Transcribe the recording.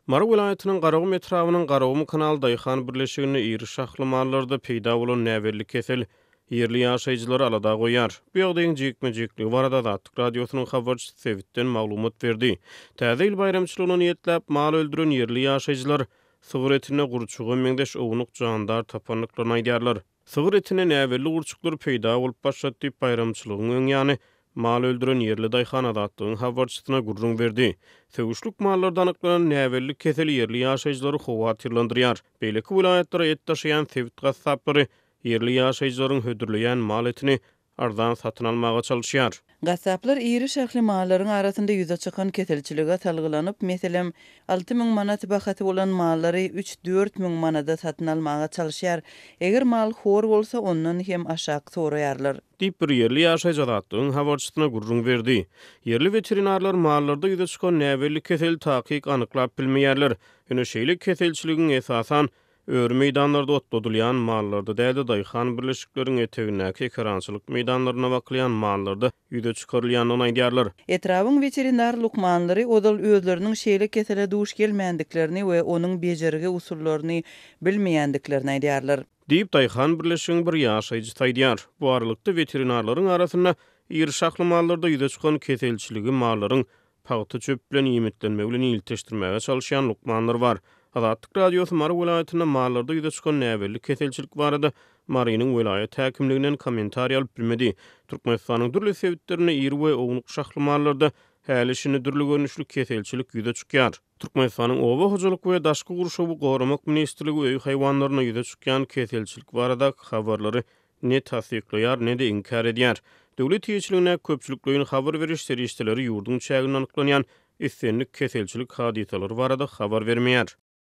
Mara vilayatynyň Garagum etrawynyň Garagum kanal daýhan birleşigine iri şahly mallarda peýda bolan näwerli kesel yerli ýaşaýjylary alada goýar. Bu ýagdaýyň jekme-jekligi barada Zatlyk radiosynyň habarçysy Sewitden maglumat berdi. Täze ýyl bayramçylygyna niýetläp mal öldüren yerli ýaşaýjylar sygyr etine gurçugy meňdeş owunuk jandar tapanlyklaryny aýdýarlar. Sygyr etine näwerli gurçuklar peýda bolup başlady bayramçylygyň öňýany mal öldüren yerli daýhan adatlygyň habarçysyna gurrun berdi. Söwüşlük mallardan anyklanan näwerli kesel yerli ýaşaýjylary howatyrlandyrýar. Beýleki vilayatlara et taşıyan Sewit gassaplary yerli ýaşaýjylaryň hödürleýän mal etini arzan satyn almaga çalışýar. Gassaplar iri şähli mallaryň arasynda ýüze çykan keselçilige salgylanyp, meselem 6.000 manat bahaty bolan mallary 3-4.000 manada satyn almaga çalışýar. Eger mal hor bolsa ondan hem aşağı soraýarlar. Diýip bir yerli ýaşaýjy zatlygyň habarçysyna gurrun berdi. Yerli veterinarlar mallarda ýüze çykan näwerli kesel takyk anyklap bilmeýärler. Ýöne şeýle keselçiligiň esasan öwür meýdanlarda otladylýan mallarda däde daýhan birleşikleriň etegindäki ekrançylyk meýdanlaryna baklyan mallarda ýüze çykarylýanyny aýdýarlar. Etrawyň veterinar lukmanlary odal özleriniň şeýle kesele duş gelmeýändiklerini we onuň bejerige usullaryny bilmeýändiklerini aýdýarlar. Diýip daýhan birleşigiň bir ýaşaýjy taýdýar. Bu aralykda veterinarlaryň arasynda iri şahly mallarda ýüze çykan keselçiligi mallaryň paýty çöp bilen ýemetlenme bilen ilteşdirmäge çalışýan lukmanlar bar. Zatlyk radiosy Mara vilayatyna mallarda ýüze çykan näwerli keselçilik barada Marynyň vilayat häkimliginden kommentariýa alyp bilmedi. Türkmenistanyň dürli sebitlerine iri we owunuk şahly mallarda häli şini dürli görnüşli keselçilik ýüze çykýar. Türkmenistanyň Owa hojalyk we daşky gurşawy goramak ministrligi öýü haýwanlaryna ýüze çykýan keselçilik barada habarlary ne tasdiklaýar ne de inkar edýär. Döwlet ýeçiligine köpçülikleýin habar beriş serişdeleri ýurdun çägini anyklanýan issenlik keselçilik hadisalary barada habar bermeýär.